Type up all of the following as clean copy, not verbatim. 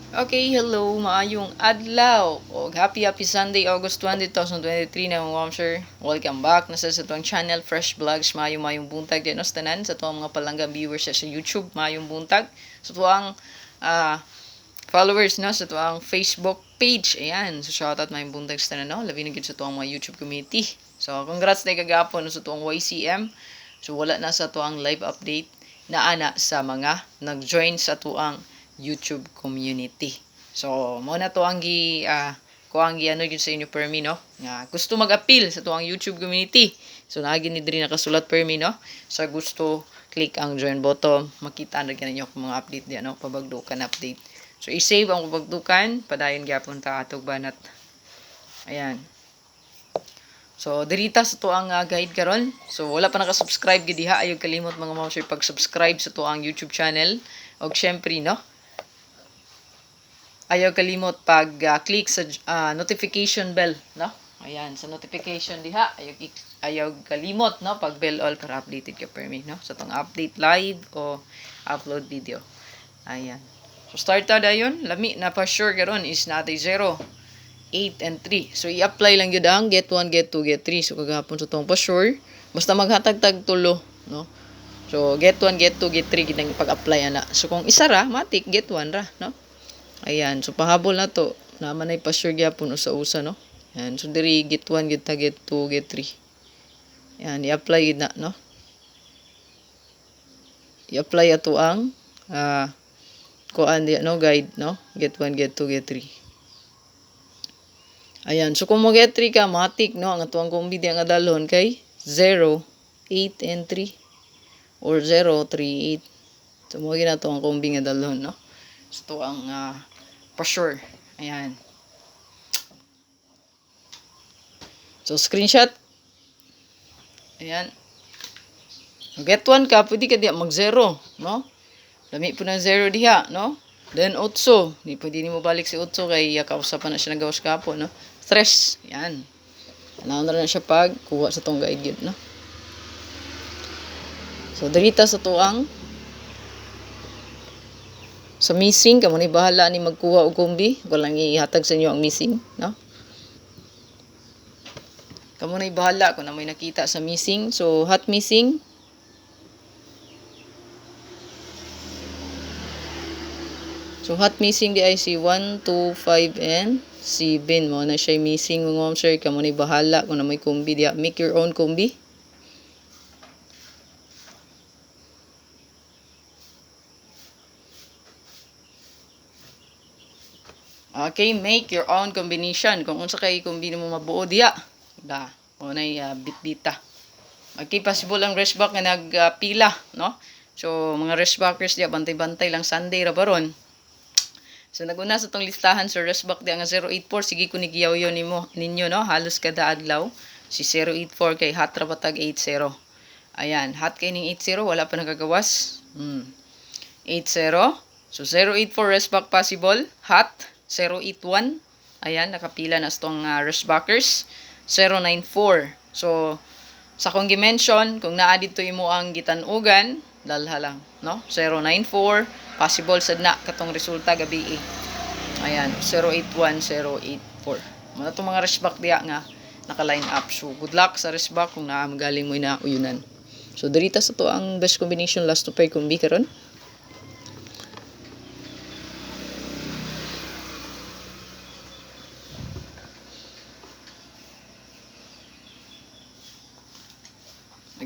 Okay, hello, maayong adlaw. O happy Sunday, August 20, 2023 na mga sir. Welcome back na sa itong channel, Fresh Vlogs, maayong buntag din sa tanan, sa itong mga palangga viewers sa YouTube, maayong buntag. Sa itong followers no, sa itong Facebook page, ayan. So shoutout maayong buntag sa tanan, no? Labi na sa itong mga YouTube community. So congrats na kagapon no, sa itong YCM. So wala na sa itong live update na ana sa mga nag-join sa tuang YouTube community. So, mo na to ang ko ang ano yun sa inyo permi no. Nga gusto mag-appeal sa tuang YouTube community. So, naagi ni diri nakasulat permi no. Sa gusto click ang join button, makita na ninyo ang mga update diyan no, pabagdukan update. So, i-save ang pabagdukan, padayon gyapon ta atog banat. Ayan. So, dirita sa to ang guide karon. So, wala pa naka-subscribe gid diha, ayo kalimot mga mao pag-subscribe sa to ang YouTube channel. Og syempre no, ayaw kalimot pag-click sa notification bell, no? Ayan, sa notification diha, ayaw kalimot, no? Pag bell all para updated ka per me, no? Sa tong update live o upload video. Ayan. So, start ta dayon. Lami na pa sure karon is natay 0, 8, and 3. So, i-apply lang yun ang get 1, get 2, get 3. So, kagahapon sa tong pa sure. Basta maghatag-tag tulo, no? So, get 1, get 2, get 3, ginang pag-apply ana. So, kung isa ra, matik, get 1 ra, no? Ayan, so pahabol na to. Naman ay pa-sure gyapon usa-usa no. Ayan, so diri get 1, get 2, get 3. Ayan, i-apply yun na no. I-apply ato ang kuan di no guide no. Get 1, get 2, get 3. Ayan, so kung mo get 3 ka, matik no, ang atuang kombi di ang adalhon kay 0, 8, and 3 or 0, 3, 8. So mo gina to ang kombi nga dalhon no. So to ang for sure. Ayan. So, screenshot. Ayan. Get 1 ka, pwede ka diya mag-0, no? Lami po ng 0 diha, no? Then, 8. Di pwede ni mo balik si 8 kay kausapan na siya nagawas kapo, no? Stress. Ayan. Alam na siya pag kuha sa tong guide yun, no? So, dirita sa tuang sa missing, kamo ni bahala ni magkuha og kumbi. Walang ihatag sa inyo ang missing, no? Kamo na bahala kung na may nakita sa missing. So, hot missing. So, hot missing di ay si 1, 2, 5, and 7. Mo na siya missing mga ma'am sir. Kamo na bahala kung na may kumbi diya. Make your own kumbi. Okay, make your own combination. Kung unsa kay kumbi mo mabuo diya. Da, mo na bit-bita. Okay, possible ang restback nga nagpila, no? So, mga restbackers diya, bantay-bantay lang Sunday ra baron. So, naguna sa tong listahan sa restback diya nga 084. Sige ko ni giyaw-yaw ninyo, no? Halos kada adlaw. Si 084 kay hot ra batag 80. Ayan, hot kay ning 80, wala pa nagagawas. 80. So, 084 restback possible. Hot. 081. Ayan, nakapila na itong restbackers. 094. So, sa kong gimension, kung naa dito imo ang gitanugan, dalha lang, no? 094. Possible sad na katong resulta gabi eh. Ayan, 081, 084. Mga itong mga restback diya nga naka-line up. So, good luck sa restback kung naa magaling mo na uyunan. So, dirita sa to ang best combination last to pair kumbi karon.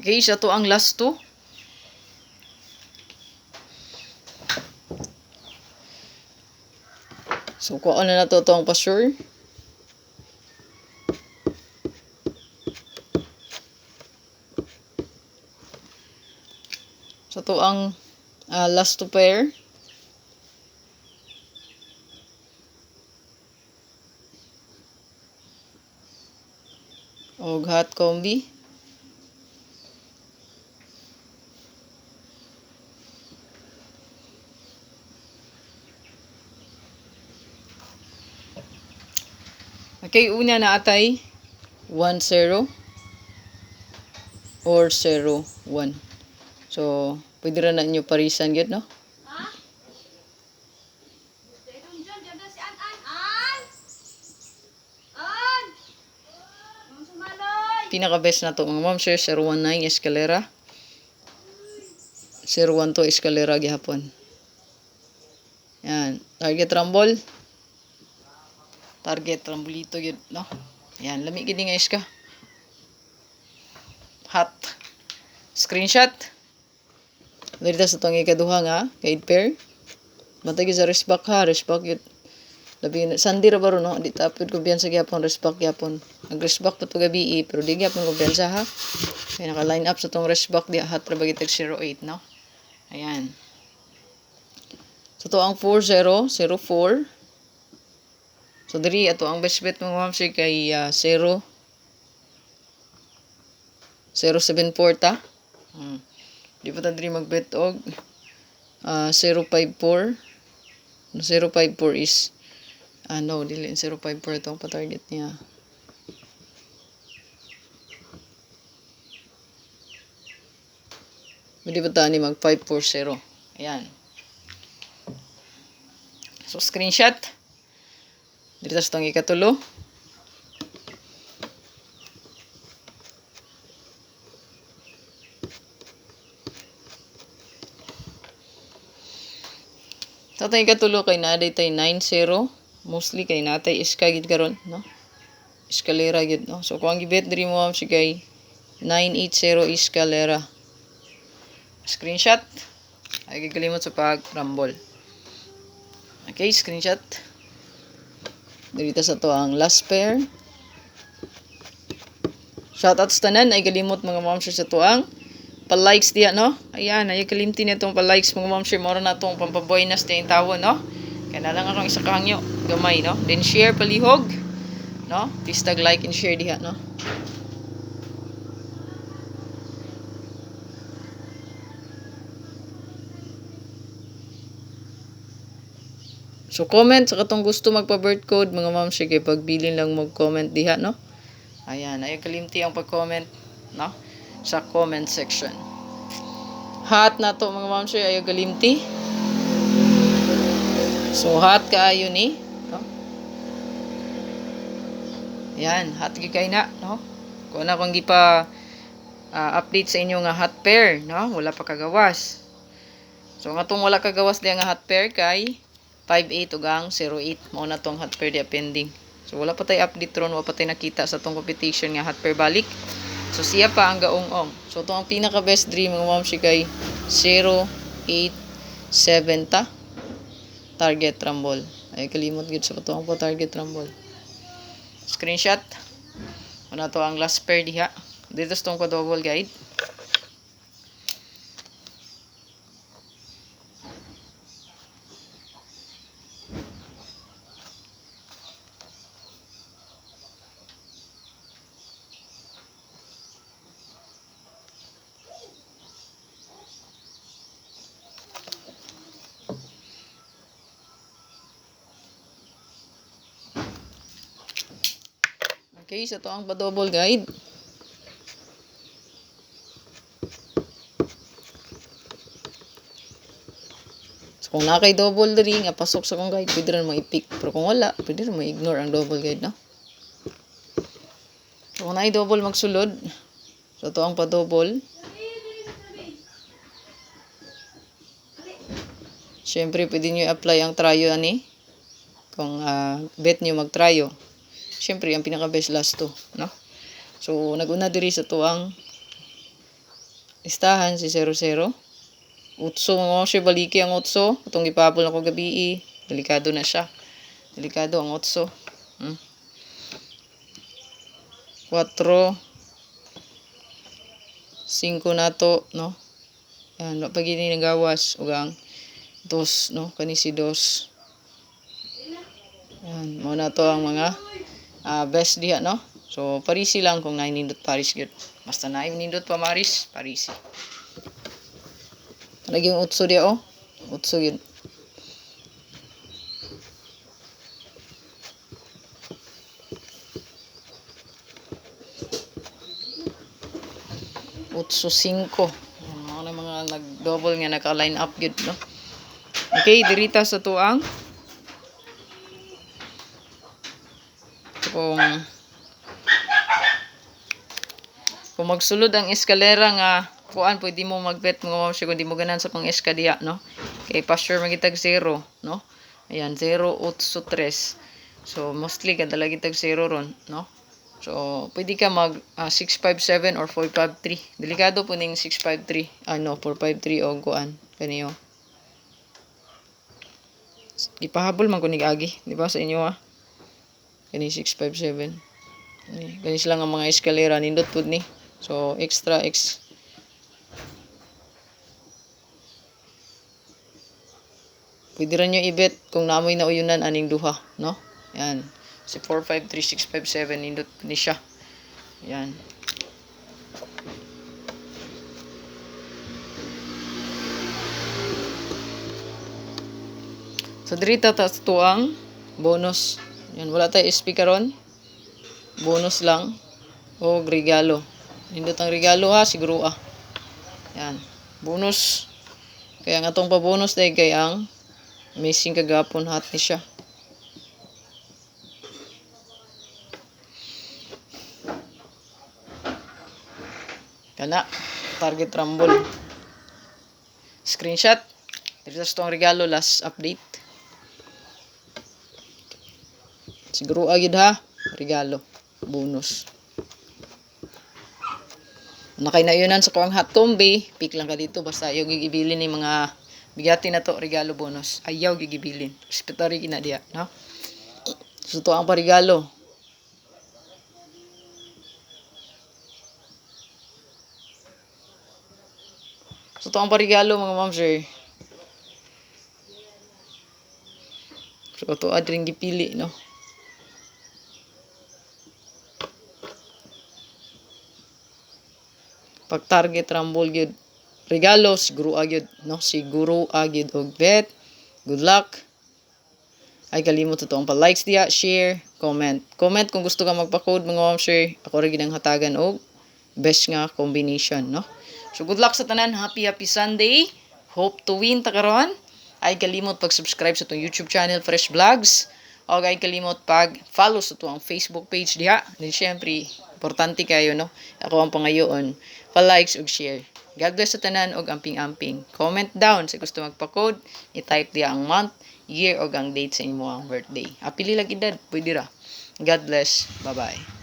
Okay, sa to ang last 2. So, kuha na to ang pa-sure. So, to ang last 2 pair. Og hot combi. Okay, una na atay 1-0 or 0-1. So, pwede rin na inyo parisan yun, no? pinaka-best na to mga ma'am sir, 019 Escalera. 012 Escalera gihapon. Yan, target rumble. Target rumblito yun, no? Yan, lami gini nga iska. Hot. Screenshot. Dito sa itong ikaduha nga, guide pair. Bantay sa respect ha, respect yun. Labi na, sandi ra baro no, di tapod ko biyan sa gyapon, respect gyapon. Nag-respect pa to gabi pero di gyapon ko biyan sa ha. Kaya naka-line up sa tong respect di hat ra bagitag 08 no. Ayan. So to ang 4004. So diri ato ang best bet mo ma'am sir kay 074 ta. Di pa ta diri magbet og 054. 054 is no, dili 054 itong pa-target niya. Pwede ba tayo ni mag 540? Ayan. So, screenshot. Dito sa itong ikatulo. Sa itong ikatulo kay naaday tayo 90. Mostly kay natay iska gid karon, no? Escalera gid, no? So kung ang gibet diri mo si kay 980 Escalera. Screenshot. Ay gikalimot sa pag-rumble. Okay, screenshot. Dito sa to ang last pair. Shoutouts tanan ay galimot mga ma'am sa to ang pa-likes diya, no? Ayan, ay kalimti na itong pa-likes mga ma'am sir. Moro na itong pampaboynas diya yung tawo, no? Kaya na lang akong isa kahangyo. Gamay, no? Then share palihog. No? Please tag like and share diha, no? So comment sa katong gusto magpa-birth code mga ma'am sir. Kaya pagbilin lang mag-comment diha, no? Ayan, ay kalimti ang pag-comment, no? Sa comment section. Hot na to mga ma'am sir. Ay kalimti. So, hot kaayo ni, no? Yan, hot gikay na, no? Kung na kung di pa update sa inyo nga hot pair, no? Wala pa kagawas. So, nga tong wala kagawas diya nga hot pair kay 58 ug ang 08. Mao na tong hot pair diya pending. So, wala pa tay update ron, wala pa tay nakita sa tong competition nga hot pair balik. So, siya pa ang gaong-ong. So, ito ang pinaka-best dream mga ma'am si kay 087 ta. Target rumble. Ay kalimot gid sa katuang po target rumble. Screenshot. Ano to ang last pair diha. Dito sa tong double guide. Okay, so ito ang pa-double guide. So, kung nakay double diri nga pasok sa kong guide, pwede rin mo i-pick. Pero kung wala, pwede rin mo ignore ang double guide, no? So, kung nakay double magsulod, so ito ang pa-double. Siyempre, pwede nyo i-apply ang tryo ani. Kung bet nyo mag-tryo. Siyempre, ang pinaka-best last to, no? So, nag-una diri sa to ang listahan si 00. Utso, mga siya baliki ang utso. Itong ipapol ako gabi, delikado na siya. Delikado ang utso. 4, 5 na to, no? Yan, pag ini nagawas, ugang 2, no? Kanisi 2. Yan, muna to ang mga best diha, no? So, parisi lang kung nainindot paris gyud. Basta nainindot pa maris, parisi. Lagi yung utso diya, oh. Utso yun. Utso 5. Mga na mga nag-double nga, naka-line up gyud, no? Okay, dirita sa tuang kung Kung magsulod ang eskalera nga kuan pwede mo magbet mga mamsir kung di mo ganan sa pang eskadiya, no? Kay pasture magitag 0, no? Ayan, 0.83. So, mostly kada lagi tag 0 ron, no? So, pwede ka mag 657 or 453. Delikado po ning 653. 453 o kuan. Kaniyo. Ipahabol man ko ni agi, di ba sa inyo ha? Kani 657. Kani sila nga mga eskalera nindot pud ni. So, extra X. Pwede rin nyo i-bet kung naamoy na uyunan aning duha, no? Yan. Si 453657 nindot ni siya. Yan. So, diri tatas tuang bonus. Yan, wala tayo SP karon. Bonus lang. O regalo. Nindot ang regalo ha, siguro ah. Yan. Bonus. Kaya nga tong pa-bonus dahil kay ang amazing kagapon hat ni siya. Kana, target rumble. Screenshot. Dito sa itong regalo, last update. Siguro agad ha, regalo, bonus. Nakay na yunan sa kuang hatombe, pick lang ka dito, basta ayaw gigibilin ni mga bigati na to, regalo bonus. Ayaw gigibilin. Respetary kina diya, no? So, ito ang parigalo. So, ito ang parigalo mga ma'am sir. So, ito adring gipili, no? Pag target rumble gyud regalo siguro agad, no? Siguro agad og bet. Good luck. Ay kalimot ito ang pa-likes diya, share, comment. Comment kung gusto ka magpa-code mga ma'am sir. Ako rin ginang hatagan og best nga combination, no? So good luck sa tanan. Happy Sunday. Hope to win ta karon. Ay kalimot pag-subscribe sa itong YouTube channel Fresh Vlogs. O ay kalimot pag-follow sa itong Facebook page diha. Then syempre, importante kayo, no? Ako ang pangayoon. Pa-likes ug share. God bless sa tanan og amping-amping. Comment down sa gusto magpa-code. I-type diya ang month, year o ang date sa imo ang birthday. Apili lang edad, pwede ra. God bless. Bye-bye.